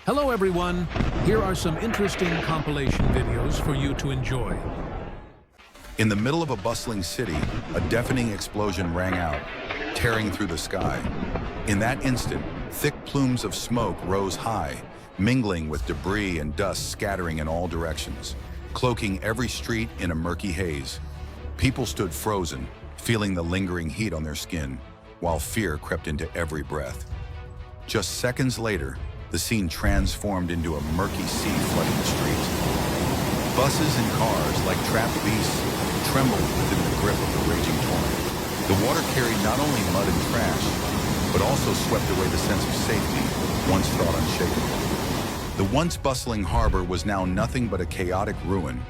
Hello everyone, here are some interesting compilation videos for you to enjoy. In the middle of a bustling city, a deafening explosion rang out, tearing through the sky. In that instant, thick plumes of smoke rose high, mingling with debris and dust scattering in all directions, cloaking every street in a murky haze. People stood frozen, feeling the lingering heat on their skin, while fear crept into every breath. Just seconds later, the scene transformed into a murky sea flooding the streets. Buses and cars, like trapped beasts, trembled within the grip of the raging torrent. The water carried not only mud and trash, but also swept away the sense of safety once thought unshakable. The once bustling harbor was now nothing but a chaotic ruin,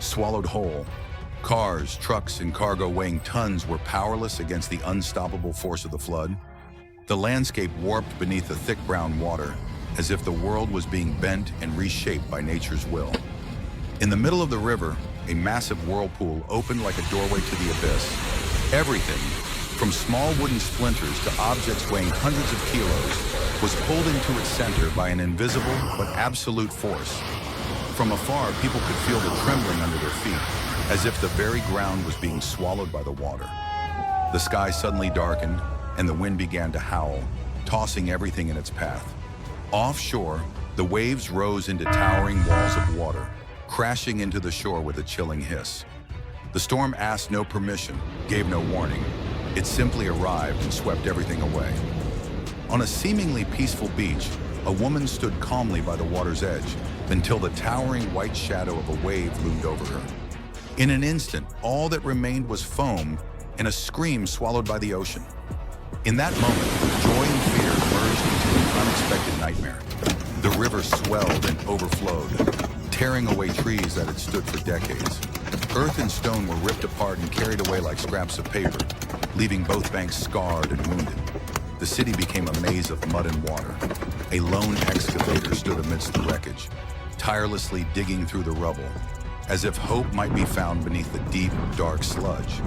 swallowed whole. Cars, trucks, and cargo weighing tons were powerless against the unstoppable force of the flood. The landscape warped beneath the thick brown water, as if the world was being bent and reshaped by nature's will. In the middle of the river, a massive whirlpool opened like a doorway to the abyss. Everything, from small wooden splinters to objects weighing hundreds of kilos, was pulled into its center by an invisible but absolute force. From afar, people could feel the trembling under their feet, as if the very ground was being swallowed by the water. The sky suddenly darkened, and the wind began to howl, tossing everything in its path. Offshore, the waves rose into towering walls of water, crashing into the shore with a chilling hiss. The storm asked no permission, gave no warning. It simply arrived and swept everything away. On a seemingly peaceful beach, a woman stood calmly by the water's edge until the towering white shadow of a wave loomed over her. In an instant, all that remained was foam and a scream swallowed by the ocean. In that moment, joy and fear merged into an unexpected nightmare. The river swelled and overflowed, tearing away trees that had stood for decades. Earth and stone were ripped apart and carried away like scraps of paper, leaving both banks scarred and wounded. The city became a maze of mud and water. A lone excavator stood amidst the wreckage, tirelessly digging through the rubble, as if hope might be found beneath the deep, dark sludge.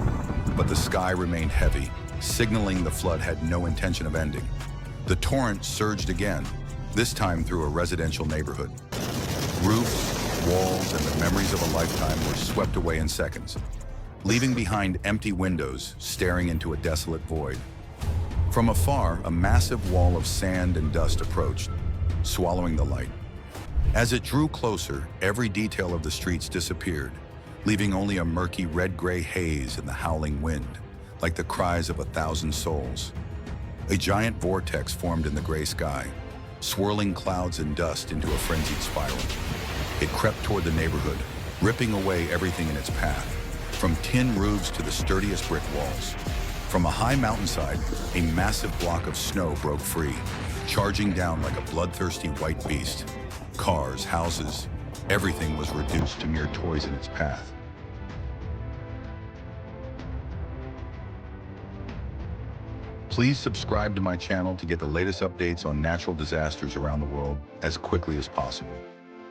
But the sky remained heavy, signaling the flood had no intention of ending. The torrent surged again, this time through a residential neighborhood. Roofs, walls, and the memories of a lifetime were swept away in seconds, leaving behind empty windows staring into a desolate void. From afar, a massive wall of sand and dust approached, swallowing the light. As it drew closer, every detail of the streets disappeared, leaving only a murky red-gray haze in the howling wind, like the cries of 1,000 souls. A giant vortex formed in the gray sky, swirling clouds and dust into a frenzied spiral. It crept toward the neighborhood, ripping away everything in its path, from tin roofs to the sturdiest brick walls. From a high mountainside, a massive block of snow broke free, charging down like a bloodthirsty white beast. Cars, houses, everything was reduced to mere toys in its path. Please subscribe to my channel to get the latest updates on natural disasters around the world as quickly as possible.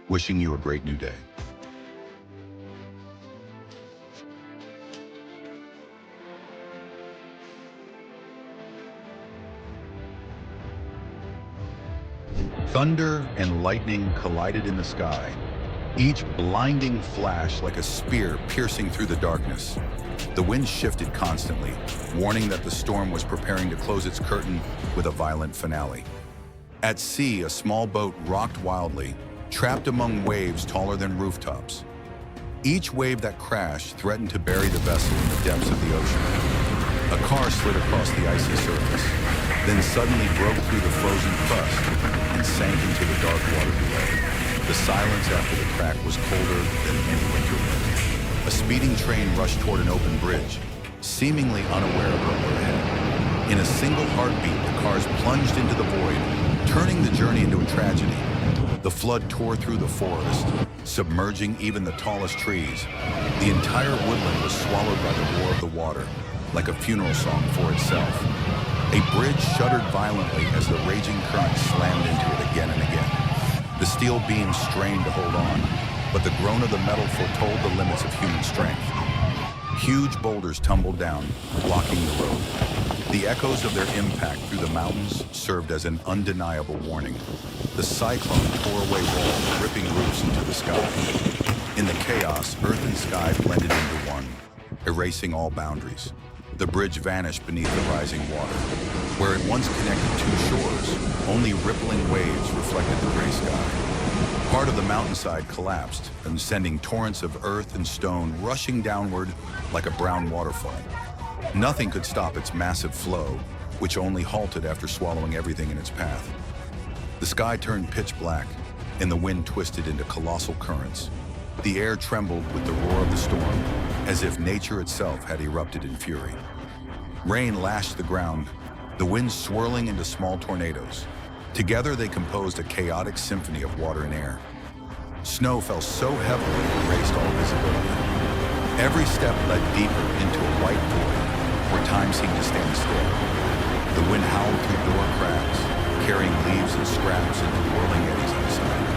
Wishing you a great new day. Thunder and lightning collided in the sky, each blinding flash like a spear piercing through the darkness. The wind shifted constantly, warning that the storm was preparing to close its curtain with a violent finale. At sea, a small boat rocked wildly, trapped among waves taller than rooftops. Each wave that crashed threatened to bury the vessel in the depths of the ocean. A car slid across the icy surface, then suddenly broke through the frozen crust and sank into the dark water below. The silence after the crack was colder than any winter wind. A speeding train rushed toward an open bridge, seemingly unaware of what lay ahead. In a single heartbeat, the cars plunged into the void, turning the journey into a tragedy. The flood tore through the forest, submerging even the tallest trees. The entire woodland was swallowed by the roar of the water, like a funeral song for itself. A bridge shuddered violently as the raging current slammed into it again and again. The steel beams strained to hold on, but the groan of the metal foretold the limits of human strength. Huge boulders tumbled down, blocking the road. The echoes of their impact through the mountains served as an undeniable warning. The cyclone tore away walls, ripping roofs into the sky. In the chaos, earth and sky blended into one, erasing all boundaries. The bridge vanished beneath the rising water. Where it once connected two shores, only rippling waves reflected the gray sky. Part of the mountainside collapsed, and sending torrents of earth and stone rushing downward like a brown waterfall. Nothing could stop its massive flow, which only halted after swallowing everything in its path. The sky turned pitch black, and the wind twisted into colossal currents. The air trembled with the roar of the storm, as if nature itself had erupted in fury. Rain lashed the ground, the wind swirling into small tornadoes. Together they composed a chaotic symphony of water and air. Snow fell so heavily it erased all visibility. Every step led deeper into a white void, where time seemed to stand still. The wind howled through door cracks, carrying leaves and scraps into whirling eddies outside.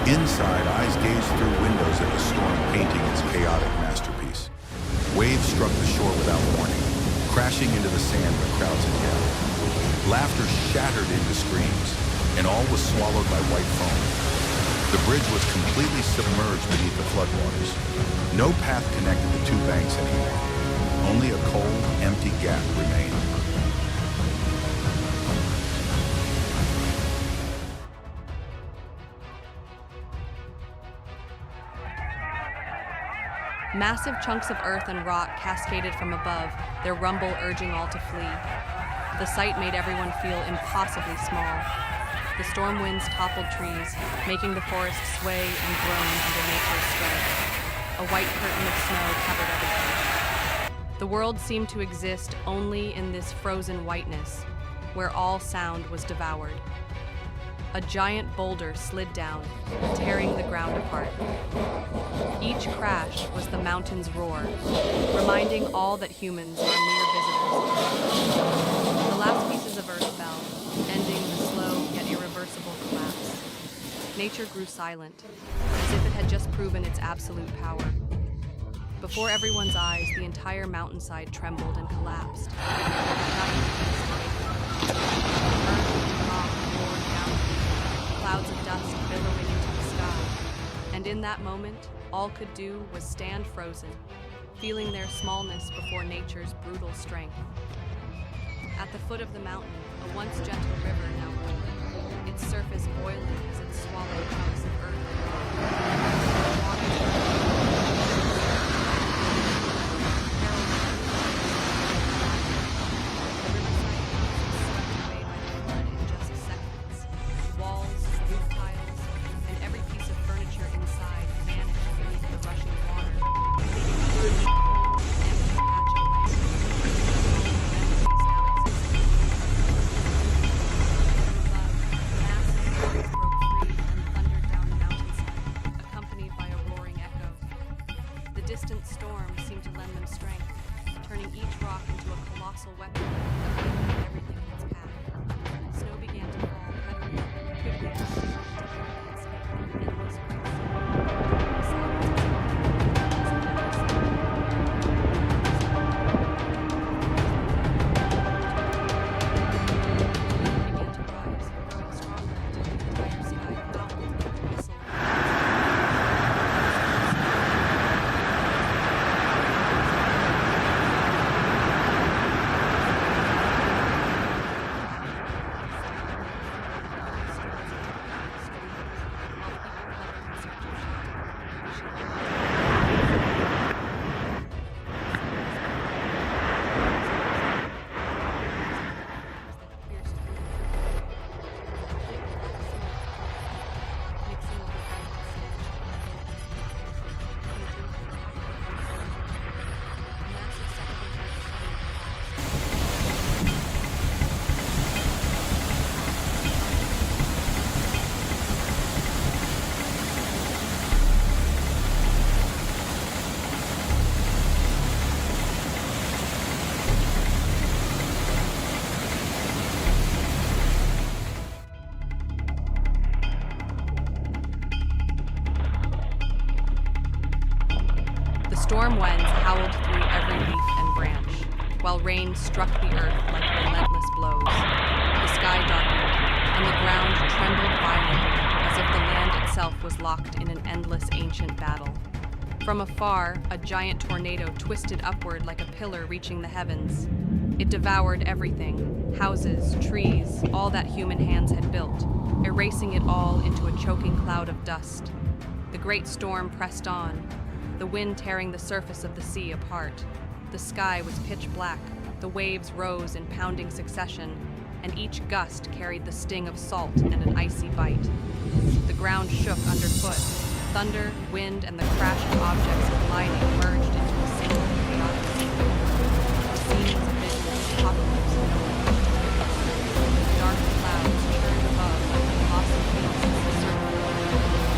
Inside, eyes gazed through windows at the storm painting its chaotic masterpiece. Waves struck the shore without warning, crashing into the sand where crowds had gathered. Laughter shattered into screams, and all was swallowed by white foam. The bridge was completely submerged beneath the floodwaters. No path connected the two banks anymore. Only a cold, empty gap remained. Massive chunks of earth and rock cascaded from above, their rumble urging all to flee. The sight made everyone feel impossibly small. The storm winds toppled trees, making the forest sway and groan under nature's strength. A white curtain of snow covered everything. The world seemed to exist only in this frozen whiteness, where all sound was devoured. A giant boulder slid down, tearing the ground apart. Each crash was the mountain's roar, reminding all that humans are mere visitors. The last pieces of earth fell, ending the slow yet irreversible collapse. Nature grew silent, as if it had just proven its absolute power. Before everyone's eyes, the entire mountainside trembled and collapsed. Clouds of dust billowing into the sky. And in that moment, all could do was stand frozen, feeling their smallness before nature's brutal strength. At the foot of the mountain, a once gentle river now rolled, its surface boiling as it swallowed chunks of earth and rock. Distant storms seemed to lend them strength, turning each rock into a colossal weapon that blended everything in its path. Snow began to fall heavily, quickly covering the landscape in endless grace. Began to rise, growing stronger until the entire sky howled and whistled. Storm winds howled through every leaf and branch, while rain struck the earth like relentless blows. The sky darkened, and the ground trembled violently, as if the land itself was locked in an endless ancient battle. From afar, a giant tornado twisted upward like a pillar reaching the heavens. It devoured everything, houses, trees, all that human hands had built, erasing it all into a choking cloud of dust. The great storm pressed on, the wind tearing the surface of the sea apart. The sky was pitch black, the waves rose in pounding succession, and each gust carried the sting of salt and an icy bite. The ground shook underfoot. Thunder, wind, and the crash of objects colliding merged into a single chaotic sequence. The scene was a vision of apocalypse no one wished to witness. The dark clouds churned above like the colossal beasts that circled over the world.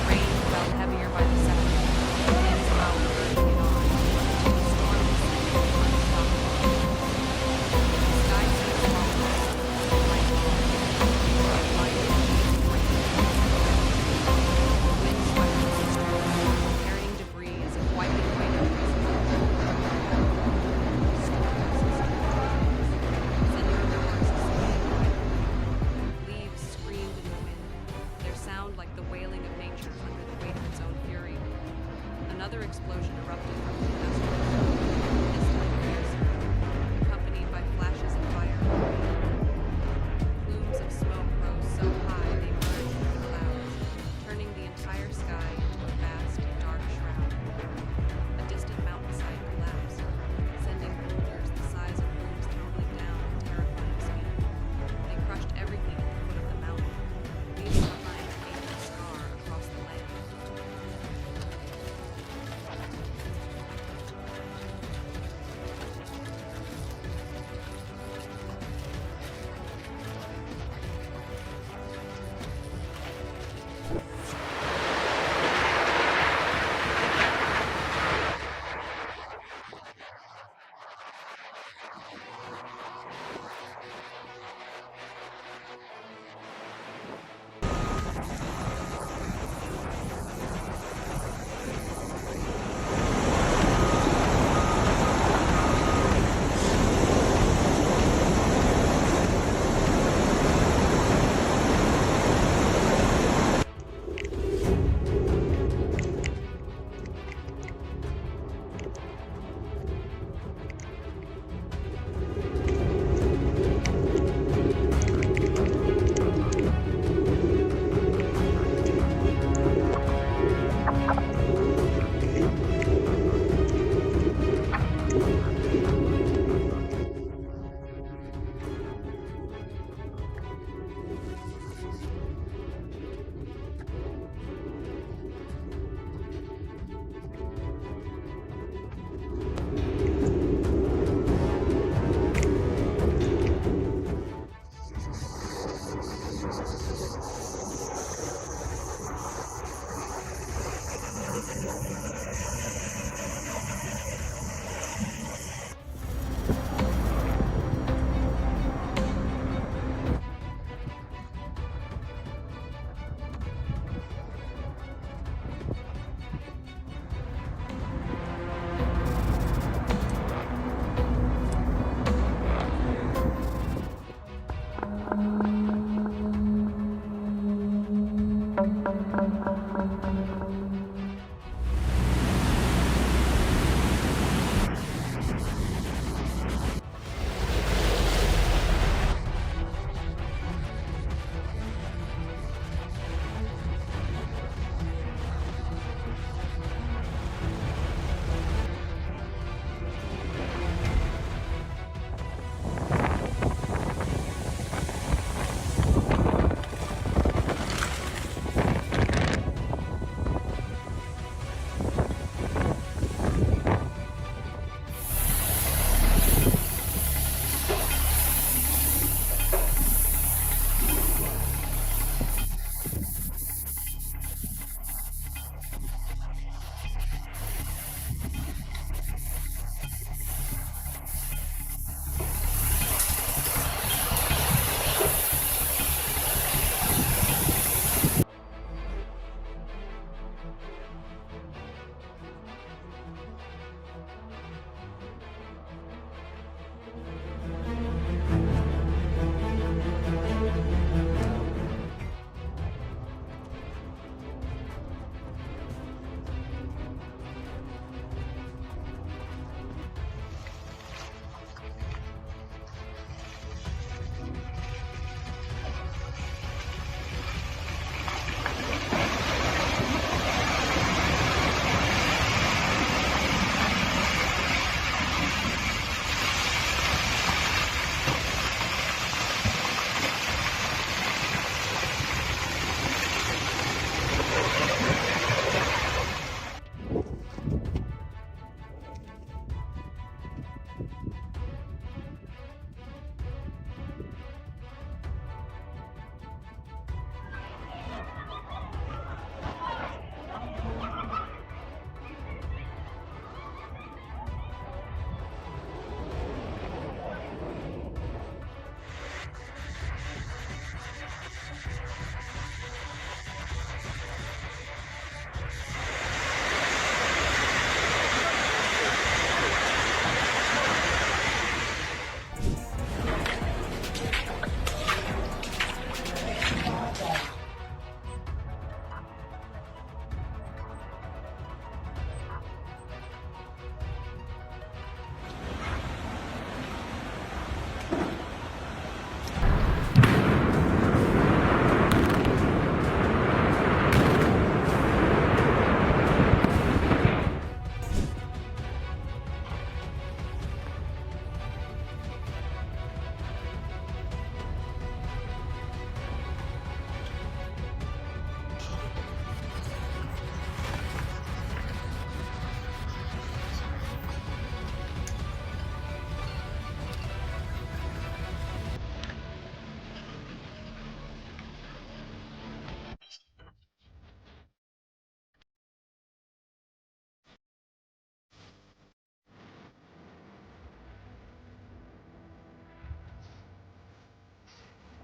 Rain fell heavier by the second, the winds howled urging it on, until the storm descended unstoppable. The sky seemed smaller, the light bulb, the light of blazing rain. Wind swept the streets, carrying debris as if wiping away memories of the storms sending the doors swinging. Leaves screamed in the wind, their sound like the wailing of nature under the weight of its own fury. Another explosion erupted from the industrial